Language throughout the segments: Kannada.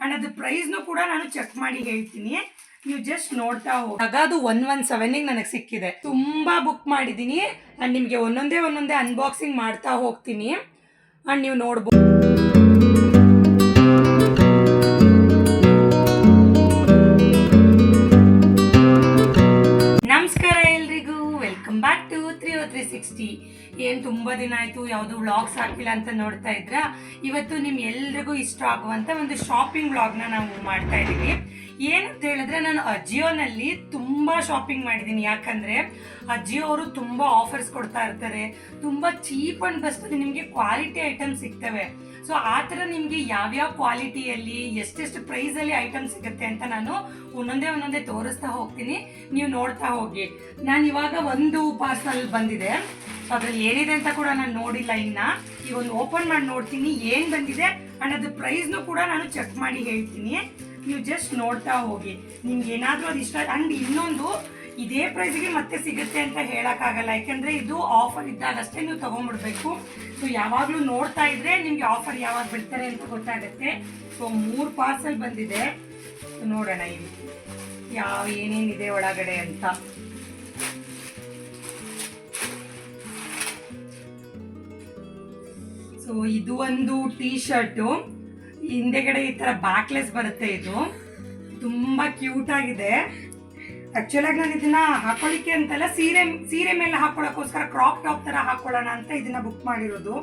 ಅಂಡ್ ಅದ್ರ ಪ್ರೈಸ್ನು ಕೂಡ ನಾನು ಚೆಕ್ ಮಾಡಿ ಹೇಳ್ತೀನಿ. ನೀವು ಜಸ್ಟ್ ನೋಡ್ತಾ ಹೋಗಿ. ಆಗ ಅದು 117 ನನಗೆ ಸಿಕ್ಕಿದೆ. ತುಂಬಾ ಬುಕ್ ಮಾಡಿದ್ದೀನಿ ಅಂಡ್ ನಿಮಗೆ ಒಂದೊಂದೇ ಅನ್ಬಾಕ್ಸಿಂಗ್ ಮಾಡ್ತಾ ಹೋಗ್ತೀನಿ ಅಂಡ್ ನೀವು ನೋಡ್ಬೋದು. ನಮಸ್ಕಾರ ಎಲ್ರಿಗೂ, ವೆಲ್ಕಮ್ ಬ್ಯಾಕ್ ಟು 30360. ಏನು ತುಂಬ ದಿನ ಆಯಿತು ಯಾವುದು ವ್ಲಾಗ್ಸ್ ಹಾಕಿಲ್ಲ ಅಂತ ನೋಡ್ತಾ ಇದ್ರ. ಇವತ್ತು ನಿಮ್ ಎಲ್ರಿಗೂ ಇಷ್ಟ ಆಗುವಂಥ ಒಂದು ಶಾಪಿಂಗ್ ವ್ಲಾಗ್ನ ನಾವು ಮಾಡ್ತಾ ಇದ್ದೀವಿ. ಏನಂತ ಹೇಳಿದ್ರೆ, ನಾನು ಅಜಿಯೋನಲ್ಲಿ ತುಂಬ ಶಾಪಿಂಗ್ ಮಾಡಿದ್ದೀನಿ. ಯಾಕಂದರೆ ಅಜಿಯೋ ಅವರು ತುಂಬ ಆಫರ್ಸ್ ಕೊಡ್ತಾ ಇರ್ತಾರೆ. ತುಂಬ ಚೀಪ್ ಆ್ಯಂಡ್ ಬೆಸ್ಟ್ ನಿಮಗೆ ಕ್ವಾಲಿಟಿ ಐಟಮ್ಸ್ ಸಿಗ್ತವೆ. ಸೊ ಆ ಥರ ನಿಮಗೆ ಯಾವ್ಯಾವ ಕ್ವಾಲಿಟಿಯಲ್ಲಿ ಎಷ್ಟೆಷ್ಟು ಪ್ರೈಸಲ್ಲಿ ಐಟಮ್ ಸಿಗುತ್ತೆ ಅಂತ ನಾನು ಒಂದೊಂದೇ ತೋರಿಸ್ತಾ ಹೋಗ್ತೀನಿ. ನೀವು ನೋಡ್ತಾ ಹೋಗಿ. ನಾನು ಇವಾಗ ಒಂದು ಪಾರ್ಸಲ್ ಬಂದಿದೆ, ಅದ್ರಲ್ಲಿ ಏನಿದೆ ಅಂತ ಕೂಡ ನಾನು ನೋಡಿಲ್ಲ ಇನ್ನ. ಈಗ ಒಂದು ಓಪನ್ ಮಾಡಿ ನೋಡ್ತೀನಿ ಏನು ಬಂದಿದೆ ಅಂಡ್ ಅದ್ರ ಪ್ರೈಸ್ನು ಕೂಡ ನಾನು ಚೆಕ್ ಮಾಡಿ ಹೇಳ್ತೀನಿ. ನೀವು ಜಸ್ಟ್ ನೋಡ್ತಾ ಹೋಗಿ. ನಿಮ್ಗೆ ಏನಾದರೂ ಅದು ಇಷ್ಟ. ಅಂಡ್ ಇನ್ನೊಂದು, ಇದೇ ಪ್ರೈಸ್ಗೆ ಮತ್ತೆ ಸಿಗುತ್ತೆ ಅಂತ ಹೇಳೋಕ್ಕಾಗಲ್ಲ. ಯಾಕೆಂದರೆ ಇದು ಆಫರ್ ಇದ್ದಾಗ ಅಷ್ಟೇ ನೀವು ತೊಗೊಂಡ್ಬಿಡ್ಬೇಕು. ಸೊ ಯಾವಾಗಲೂ ನೋಡ್ತಾ ಇದ್ರೆ ನಿಮಗೆ ಆಫರ್ ಯಾವಾಗ ಬಿಡ್ತಾರೆ ಅಂತ ಗೊತ್ತಾಗುತ್ತೆ. ಸೊ 3 ಪಾರ್ಸಲ್ ಬಂದಿದೆ. ನೋಡೋಣ ಇಲ್ಲಿ ಏನೇನಿದೆ ಒಳಗಡೆ ಅಂತ. ಸೊ ಇದು ಒಂದು ಟೀ ಶರ್ಟು, ಹಿಂದೆಗಡೆ ಈ ತರ ಬ್ಯಾಕ್ಲೆಸ್ ಬರುತ್ತೆ. ಇದು ತುಂಬಾ ಕ್ಯೂಟ್ ಆಗಿದೆ. ಆಕ್ಚುಲ್ ಆಗಿ ನಾನು ಇದನ್ನ ಹಾಕೊಳ್ಳಿಕ್ಕೆ ಅಂತಲ್ಲ, ಸೀರೆ ಮೇಲೆ ಹಾಕೊಳ್ಳೋಕ್ಕೋಸ್ಕರ ಕ್ರಾಪ್ ಟಾಪ್ ತರ ಹಾಕೊಳ್ಳೋಣ ಅಂತ ಇದನ್ನ ಬುಕ್ ಮಾಡಿರೋದು.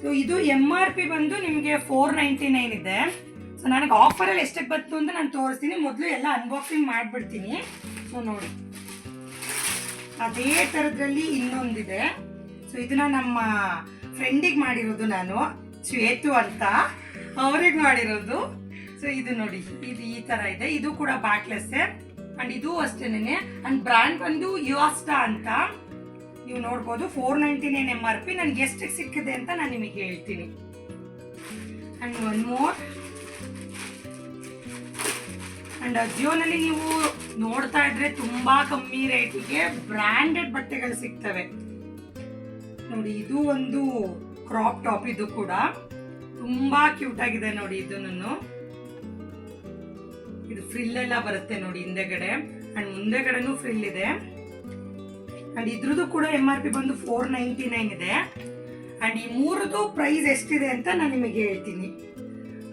ಸೊ ಇದು MRP ಬಂದು ನಿಮಗೆ 499 ಇದೆ. ಸೊ ನನಗೆ ಆಫರಲ್ಲಿ ಎಷ್ಟಕ್ಕೆ ಬಂತು ಅಂತ ನಾನು ತೋರಿಸ್ತೀನಿ. ಮೊದಲು ಎಲ್ಲ ಅನ್ಬಾಕ್ಸಿಂಗ್ ಮಾಡಿಬಿಡ್ತೀನಿ. ಸೊ ನೋಡಿ, ಅದೇ ಥರದ್ರಲ್ಲಿ ಇನ್ನೊಂದಿದೆ. ಸೊ ಇದನ್ನ ನಮ್ಮ ಫ್ರೆಂಡಿಗೆ ಮಾಡಿರೋದು, ನಾನು ಶ್ವೇತು ಅಂತ ಅವ್ರಿಗೆ ಮಾಡಿರೋದು. ಸೊ ಇದು ನೋಡಿ, ಇದು ಈ ತರ ಇದೆ. ಇದು ಕೂಡ ಬ್ಯಾಕ್ಲೆಸ್ ಅಂಡ್ ಇದು ಅಷ್ಟೇನೆ. ಅಂಡ್ ಬ್ರ್ಯಾಂಡ್ ಬಂದು ಯುವಾಸ್ಟಾ ಅಂತ ನೀವು ನೋಡ್ಬೋದು. 499 MRP. ನನಗೆ ಎಷ್ಟಕ್ಕೆ ಸಿಕ್ಕಿದೆ ಅಂತ ನಾನು ನಿಮಗೆ ಹೇಳ್ತೀನಿ. And one more. ಅಂಡ್ ಅಜಿಯೋನಲ್ಲಿ ನೀವು ನೋಡ್ತಾ ಇದ್ರೆ ತುಂಬಾ ಕಮ್ಮಿ ರೇಟಿಗೆ ಬ್ರ್ಯಾಂಡೆಡ್ ಬಟ್ಟೆಗಳು ಸಿಗ್ತವೆ. ನೋಡಿ, ಇದು ಒಂದು ಕ್ರಾಪ್ ಟಾಪ್. ಇದು ಕೂಡ ತುಂಬಾ ಕ್ಯೂಟ್ ಆಗಿದೆ ನೋಡಿ. ಇದು ಫ್ರಿಲ್ ಎಲ್ಲ ಬರುತ್ತೆ ನೋಡಿ ಹಿಂದೆಗಡೆ, ಅಂಡ್ ಮುಂದೆಗಡೆನೂ ಫ್ರಿಲ್ ಇದೆ. ಅಂಡ್ ಇದ್ರದ್ದು ಕೂಡ MRP ಬಂದು 499 ಇದೆ. ಅಂಡ್ ಈ ಮೂರದು ಪ್ರೈಸ್ ಎಷ್ಟಿದೆ ಅಂತ ನಾನು ನಿಮಗೆ ಹೇಳ್ತೀನಿ.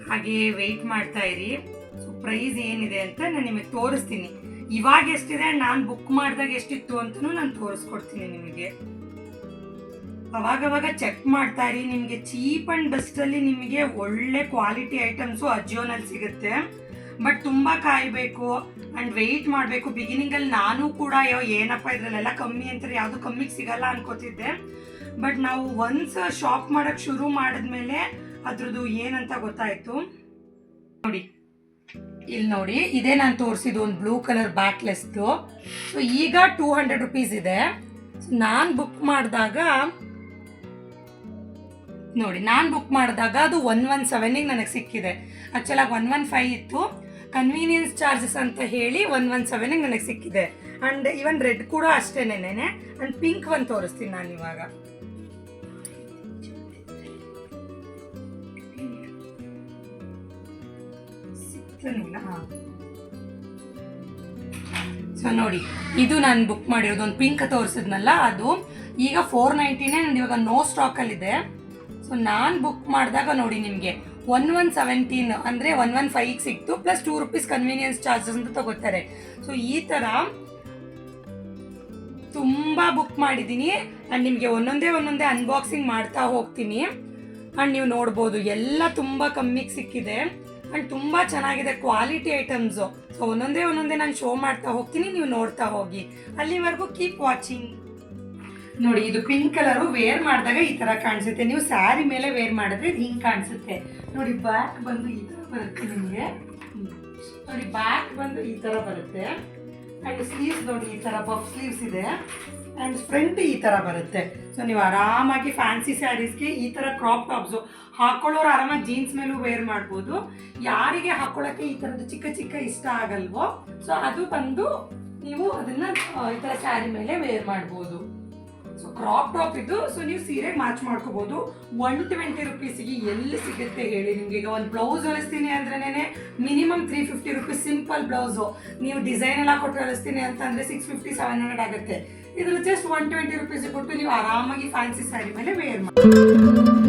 ಹಾಗೆ ವೆಯ್ಟ್ ಮಾಡ್ತಾ ಇರಿ. ಸೊ ಪ್ರೈಸ್ ಏನಿದೆ ಅಂತ ನಾನು ನಿಮಗೆ ತೋರಿಸ್ತೀನಿ. ಇವಾಗ ಎಷ್ಟಿದೆ, ನಾನು ಬುಕ್ ಮಾಡಿದಾಗ ಎಷ್ಟಿತ್ತು ಅಂತಲೂ ನಾನು ತೋರಿಸ್ಕೊಡ್ತೀನಿ ನಿಮಗೆ. ಅವಾಗವಾಗ ಚೆಕ್ ಮಾಡ್ತಾ ಇರಿ. ನಿಮಗೆ ಚೀಪ್ ಅಂಡ್ ಬೆಸ್ಟ್ ಅಲ್ಲಿ ನಿಮಗೆ ಒಳ್ಳೆ ಕ್ವಾಲಿಟಿ ಐಟಮ್ಸು ಅಜಿಯೋನಲ್ಲಿ ಸಿಗುತ್ತೆ. ಬಟ್ ತುಂಬಾ ಕಾಯಬೇಕು ಅಂಡ್ ವೆಯ್ಟ್ ಮಾಡಬೇಕು. ಬಿಗಿನಿಂಗ್ ಅಲ್ಲಿ ನಾನು ಕೂಡ ಏನಪ್ಪ ಇದ್ರಲ್ಲೆಲ್ಲ ಕಮ್ಮಿ ಅಂತಾರೆ, ಯಾವುದು ಕಮ್ಮಿಗೆ ಸಿಗಲ್ಲ ಅನ್ಕೋತಿದ್ದೆ. ಬಟ್ ನಾವು ಒನ್ಸ್ ಶಾಪ್ ಮಾಡಕ್ ಶುರು ಮಾಡಿದ್ಮೇಲೆ ಅದ್ರದ್ದು ಏನಂತ ಗೊತ್ತಾಯ್ತು. ನೋಡಿ ಇಲ್ಲಿ ನೋಡಿ, ಇದೇ ನಾನು ತೋರಿಸಿದ್ದು ಒಂದು ಬ್ಲೂ ಕಲರ್ ಬ್ಯಾಕ್ಲೆಸ್ದು. ಸೊ ಈಗ 200 rupees ಇದೆ. ನಾನು ಬುಕ್ ಮಾಡಿದಾಗ ಅದು 117 ನನಗೆ ಸಿಕ್ಕಿದೆ. ಆಕ್ಚುಲಾಗಿ 115 ಇತ್ತು. ಕನ್ವೀನಿಯನ್ಸ್ ಚಾರ್ಜಸ್ ಅಂತ ಹೇಳಿ 117 ನನಗೆ ಸಿಕ್ಕಿದೆ. ಅಂಡ್ ಇವನ್ ರೆಡ್ ಕೂಡ ಅಷ್ಟೇನೇನೆ. ಅಂಡ್ ಪಿಂಕ್ ಒಂದು ತೋರಿಸ್ತೀನಿ ನಾನು ಇವಾಗ. ಸೊ ನೋಡಿ, ಇದು ನಾನು ಬುಕ್ ಮಾಡಿರೋದು ಒಂದು ಪಿಂಕ್ ತೋರಿಸಿದ್ನಲ್ಲ, ಅದು ಈಗ 499 ಅಂಡ್ ಇವಾಗ ನೋ ಸ್ಟಾಕಲ್ಲಿದೆ. ಸೊ ನಾನು ಬುಕ್ ಮಾಡಿದಾಗ ನೋಡಿ ನಿಮಗೆ 1117 ಅಂದರೆ 115 ಸಿಕ್ತು, ಪ್ಲಸ್ 2 rupees ಕನ್ವೀನಿಯನ್ಸ್ ಚಾರ್ಜಸ್ ಅಂತ ತಗೋತಾರೆ. ಸೊ ಈ ಥರ ತುಂಬ ಬುಕ್ ಮಾಡಿದ್ದೀನಿ ಆ್ಯಂಡ್ ನಿಮಗೆ ಒಂದೊಂದೇ ಅನ್ಬಾಕ್ಸಿಂಗ್ ಮಾಡ್ತಾ ಹೋಗ್ತೀನಿ. ಆ್ಯಂಡ್ ನೀವು ನೋಡ್ಬೋದು ಎಲ್ಲ ತುಂಬ ಕಮ್ಮಿಗೆ ಸಿಕ್ಕಿದೆ ಆ್ಯಂಡ್ ತುಂಬ ಚೆನ್ನಾಗಿದೆ ಕ್ವಾಲಿಟಿ ಐಟಮ್ಸು. ಸೊ ಒಂದೊಂದೇ ನಾನು ಶೋ ಮಾಡ್ತಾ ಹೋಗ್ತೀನಿ, ನೀವು ನೋಡ್ತಾ ಹೋಗಿ. ಅಲ್ಲಿವರೆಗೂ ಕೀಪ್ ವಾಚಿಂಗ್. ನೋಡಿ, ಇದು ಪಿಂಕ್ ಕಲರು. ವೇರ್ ಮಾಡಿದಾಗ ಈ ತರ ಕಾಣಿಸುತ್ತೆ. ನೀವು ಸ್ಯಾರಿ ಮೇಲೆ ವೇರ್ ಮಾಡಿದ್ರೆ ಇದು ಹಿಂಗೆ ಕಾಣಿಸುತ್ತೆ ನೋಡಿ. ಬ್ಯಾಕ್ ಬಂದು ಈ ತರ ಬರುತ್ತೆ ನಿಮಗೆ. ನೋಡಿ, ಬ್ಯಾಕ್ ಬಂದು ಈ ತರ ಬರುತ್ತೆ. ಅಂಡ್ ಸ್ಲೀವ್ಸ್ ನೋಡಿ, ಈ ತರ ಬಫ್ ಸ್ಲೀವ್ಸ್ ಇದೆ. ಅಂಡ್ ಫ್ರಂಟ್ ಈ ತರ ಬರುತ್ತೆ. ಸೊ ನೀವು ಆರಾಮಾಗಿ ಫ್ಯಾನ್ಸಿ ಸ್ಯಾರೀಸ್ಗೆ ಈ ತರ ಕ್ರಾಪ್ ಟಾಪ್ಸು ಹಾಕೊಳ್ಳೋರು ಆರಾಮಾಗಿ ಜೀನ್ಸ್ ಮೇಲೂ ವೇರ್ ಮಾಡ್ಬೋದು. ಯಾರಿಗೆ ಹಾಕೊಳ್ಳೋಕ್ಕೆ ಈ ಥರದ್ದು ಚಿಕ್ಕ ಇಷ್ಟ ಆಗಲ್ವೋ, ಸೊ ಅದು ಬಂದು ನೀವು ಅದನ್ನ ಈ ಥರ ಸ್ಯಾರಿ ಮೇಲೆ ವೇರ್ ಮಾಡ್ಬೋದು. ಸೊ ಕ್ರಾಪ್ ಟಾಪ್ ಇದು. ಸೊ ನೀವು ಸೀರೆಗೆ ಮ್ಯಾಚ್ ಮಾಡ್ಕೋಬಹುದು. 120 ರುಪೀಸಿಗೆ ಎಲ್ಲಿ ಸಿಗುತ್ತೆ ಹೇಳಿ ನಿಮ್ಗೆ? ಈಗ ಒಂದು ಬ್ಲೌಸ್ ಹೊಲಿಸ್ತೀನಿ ಅಂದ್ರೇನೆ ಮಿನಿಮಮ್ 350 ರುಪೀಸ್ ಸಿಂಪಲ್ ಬ್ಲೌಸು. ನೀವು ಡಿಸೈನ್ ಎಲ್ಲ ಕೊಟ್ಟು ಹೊಲಿಸ್ತೀನಿ ಅಂತಂದ್ರೆ 650 700 ಆಗುತ್ತೆ. ಇದ್ರಲ್ಲಿ ಜಸ್ಟ್ 120 ರುಪೀಸ್ ಕೊಟ್ಟು ನೀವು ಆರಾಮಾಗಿ ಫ್ಯಾನ್ಸಿ ಸ್ಯಾರಿ ಮೇಲೆ ವೇರ್ ಮಾಡಿ.